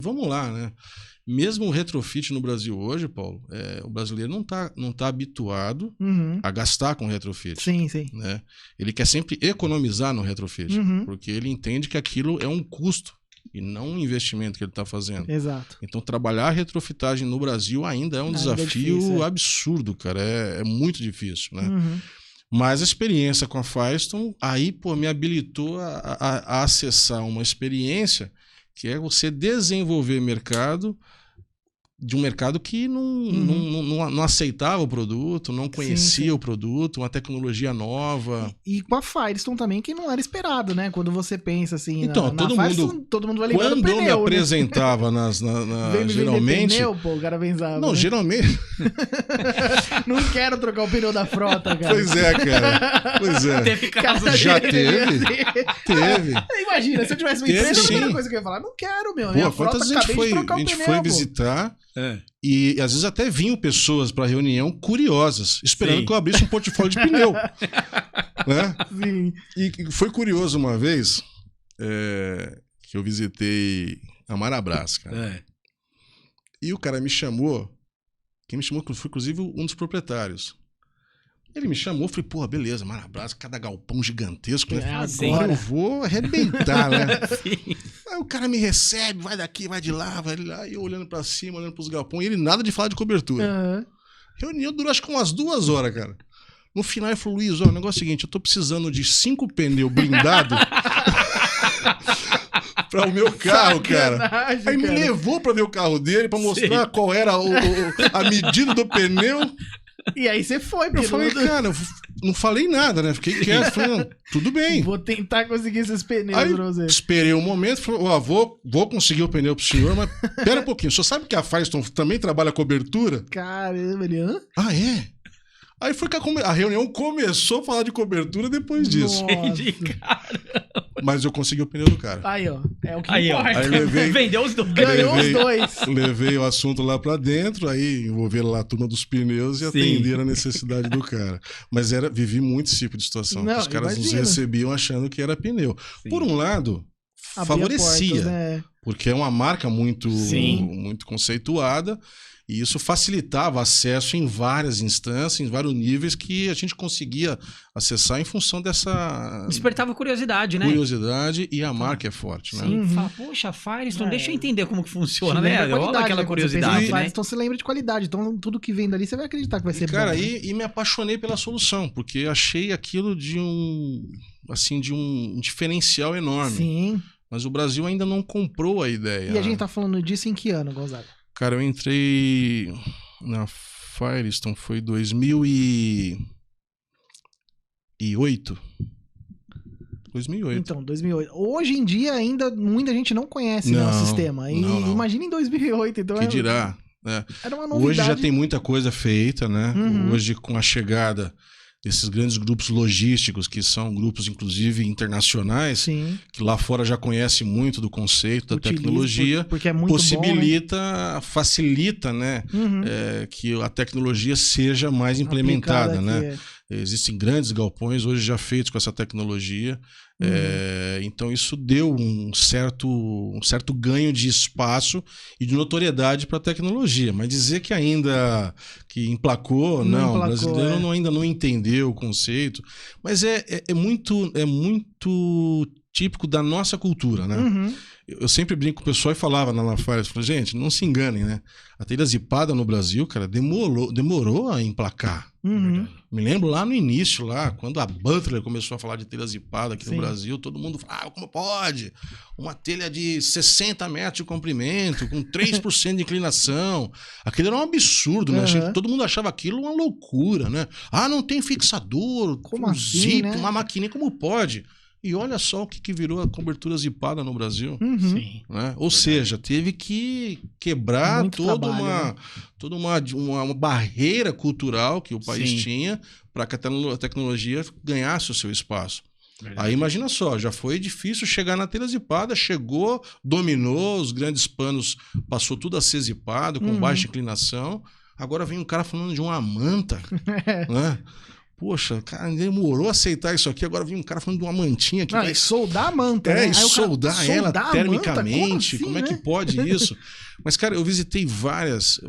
Vamos lá, né? Mesmo o retrofit no Brasil hoje, Paulo, o brasileiro não tá habituado a gastar com retrofit. Sim, sim. Né? Ele quer sempre economizar no retrofit, porque ele entende que aquilo é um custo e não um investimento que ele está fazendo. Exato. Então, trabalhar a retrofitagem no Brasil ainda é um desafio difícil, absurdo, cara. É muito difícil, né? Mas a experiência com a Firestone, aí, pô, me habilitou a acessar uma experiência que é você desenvolver mercado de um mercado que não aceitava o produto, não conhecia o produto, uma tecnologia nova. E com a Firestone também, que não era esperado, né? Quando você pensa assim, então, todo mundo vai lembrar do pneu, quando eu me apresentava geralmente... pneu, pô, o cara pensava. Não, né? geralmente... Não quero trocar o pneu da frota, cara. Pois é, cara. Pois é. Teve casos. Já teve. Teve. Imagina, se eu tivesse uma empresa, a primeira coisa que eu ia falar, não quero, meu. Minha frota, acabei de trocar o pneu, a gente foi visitar... E às vezes até vinham pessoas para reunião curiosas, esperando que eu abrisse um portfólio de pneu. Né? Sim. E foi curioso uma vez que eu visitei a Marabras, cara. E o cara me chamou, quem me chamou foi inclusive um dos proprietários. Ele me chamou, eu falei, pô, beleza, Marabras, cada galpão gigantesco, né? Agora eu vou arrebentar, né? Aí o cara me recebe, vai daqui, vai de lá, vai de lá, e eu olhando pra cima, olhando pros galpões, e ele nada de falar de cobertura. Reunião durou acho que umas 2 horas, cara. No final ele falou, Luiz, ó, o negócio é o seguinte, eu tô precisando de 5 pneus blindados para o meu carro, cara. Aí me levou pra ver o carro dele, pra mostrar qual era a medida do pneu. E aí você foi, eu falei, cara, eu não falei nada, né? Fiquei quieto, falei, não, tudo bem. Vou tentar conseguir esses pneus aí, pra você. Esperei um momento, falei, ó, vou conseguir o pneu pro senhor, mas pera um pouquinho, o senhor sabe que a Firestone também trabalha cobertura? Caramba, ele... Ah, é? Aí foi que a reunião começou a falar de cobertura depois disso. Entendi, cara. Mas eu consegui o pneu do cara. Aí, ó. É o que importa. Aí levei, vendeu os dois. Ganhou os dois. Levei o assunto lá pra dentro, aí envolveram lá a turma dos pneus e atenderam a necessidade do cara. Mas vivi muito esse tipo de situação. Os caras nos recebiam achando que era pneu. Sim. Por um lado, favorecia. Portas, né? Porque é uma marca muito conceituada. E isso facilitava acesso em várias instâncias, em vários níveis que a gente conseguia acessar em função dessa... Despertava curiosidade, né? Curiosidade e a marca é forte, né? Sim, fala, poxa, Firestone, deixa eu entender como que funciona, né? Rola aquela curiosidade, né? Então você lembra de qualidade, então tudo que vem dali você vai acreditar que vai ser bom. Cara, e me apaixonei pela solução, porque achei aquilo de um diferencial enorme. Sim. Mas o Brasil ainda não comprou a ideia. E a gente tá falando disso em que ano, Gonzaga? Cara, eu entrei na Firestone, foi 2008. 2008. Então, 2008. Hoje em dia ainda muita gente não conhece o sistema. E imagina em 2008. Então que dirá? Era uma novidade. Hoje já tem muita coisa feita, né? Hoje com a chegada desses grandes grupos logísticos, que são grupos, inclusive, internacionais, que lá fora já conhecem muito do conceito, da tecnologia, porque é muito possibilita, bom, né? Facilita, né? Que a tecnologia seja mais implementada, né? Existem grandes galpões hoje já feitos com essa tecnologia. Então isso deu um certo ganho de espaço e de notoriedade para a tecnologia. Mas dizer que ainda emplacou, não, o brasileiro ainda não entendeu o conceito. Mas é muito típico da nossa cultura, né? Eu sempre brinco com o pessoal e falava na Firestone, gente, não se enganem, né? A telha zipada no Brasil, cara, demorou a emplacar. Me lembro lá no início, quando a Butler começou a falar de telha zipada aqui no Brasil, todo mundo falava, como pode? Uma telha de 60 metros de comprimento, com 3% de inclinação. Aquilo era um absurdo, né? Todo mundo achava aquilo uma loucura, né? Ah, não tem fixador, como assim, né? uma maquininha, como pode? E olha só o que virou a cobertura zipada no Brasil. Né? Ou seja, teve que quebrar toda uma barreira cultural que o país tinha para que a tecnologia ganhasse o seu espaço. Aí imagina só, já foi difícil chegar na telha zipada, chegou, dominou, os grandes panos, passou tudo a ser zipado, com baixa inclinação. Agora vem um cara falando de uma manta, né? Poxa, cara, demorou a aceitar isso aqui. Agora vem um cara falando de uma mantinha que vai soldar a manta, né? E soldar ela termicamente. Como é que pode isso? Mas, cara, eu visitei várias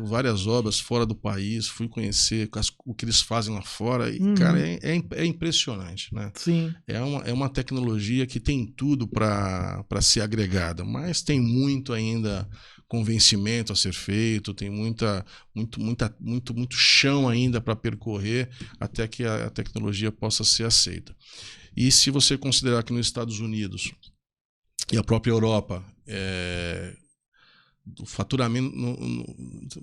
obras fora do país, fui conhecer o que eles fazem lá fora. E, cara, é impressionante, né? Sim. É uma tecnologia que tem tudo para ser agregada, mas tem muito ainda convencimento a ser feito, tem muito chão ainda para percorrer até que a tecnologia possa ser aceita. E se você considerar que nos Estados Unidos e a própria Europa, o faturamento,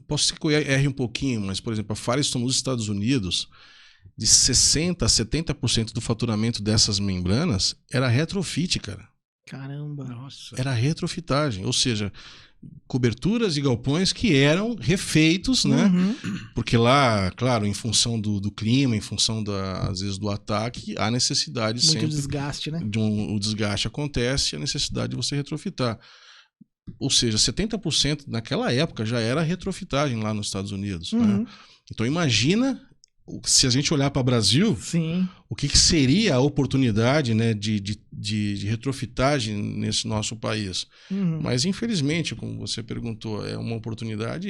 posso ser que eu erre um pouquinho, mas, por exemplo, a Firestone nos Estados Unidos, de 60% a 70% do faturamento dessas membranas era retrofit, cara. Caramba. Nossa. Era retrofitagem, ou seja, coberturas e galpões que eram refeitos, né? Porque lá, claro, em função do clima, em função às vezes do ataque, há necessidade muito sempre desgaste, né? O desgaste acontece e a necessidade de você retrofitar. Ou seja, 70% naquela época já era retrofitagem lá nos Estados Unidos, né? Então imagina, se a gente olhar para o Brasil, sim, o que seria a oportunidade, né, de retrofitagem nesse nosso país. Mas, infelizmente, como você perguntou, é uma oportunidade?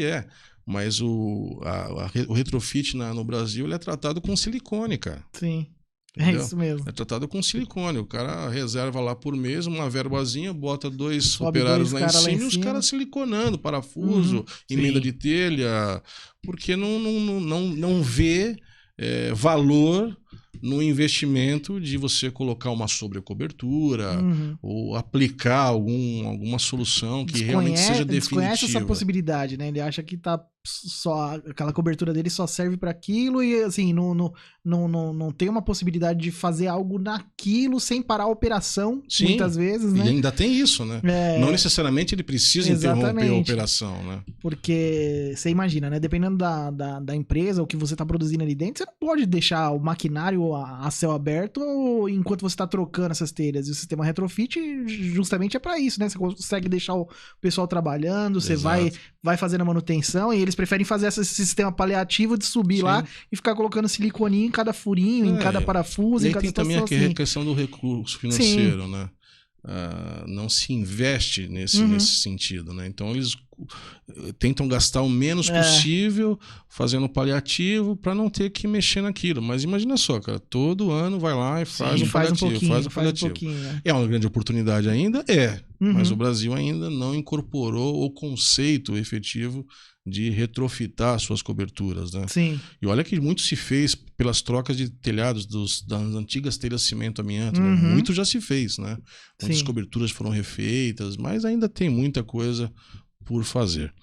Mas o retrofit no Brasil ele é tratado com silicone, cara. Sim. Entendeu? É isso mesmo. É tratado com silicone. O cara reserva lá por mês uma verbazinha, bota dois Sobe operários dois lá em cara cima lá em e os cima. caras siliconando, parafuso, emenda de telha, porque não vê valor no investimento de você colocar uma sobrecobertura ou aplicar alguma solução que realmente seja definitiva. Desconhece essa possibilidade, né? Ele acha que tá só aquela cobertura dele só serve para aquilo e assim não tem uma possibilidade de fazer algo naquilo sem parar a operação. Sim, muitas vezes, né? E ainda tem isso, né? Não necessariamente ele precisa interromper a operação, né? Porque você imagina, né? Dependendo da empresa, o que você tá produzindo ali dentro, você não pode deixar o maquinário a céu aberto enquanto você tá trocando essas telhas. E o sistema retrofit justamente é para isso, né? Você consegue deixar o pessoal trabalhando, você vai fazendo a manutenção e eles preferem fazer esse sistema paliativo de subir lá e ficar colocando siliconinho em cada furinho, em cada parafuso, e em cada tem também a questão do recurso financeiro, sim, né? Não se investe nesse sentido, né? Então eles tentam gastar o menos possível fazendo paliativo para não ter que mexer naquilo. Mas imagina só, cara, todo ano vai lá e faz um paliativo, faz um paliativo. Né? É uma grande oportunidade ainda? Mas o Brasil ainda não incorporou o conceito efetivo de retrofitar suas coberturas, né? Sim. E olha que muito se fez pelas trocas de telhados das antigas telhas cimento amianto, né? Muito já se fez, né? Muitas coberturas foram refeitas, mas ainda tem muita coisa por fazer.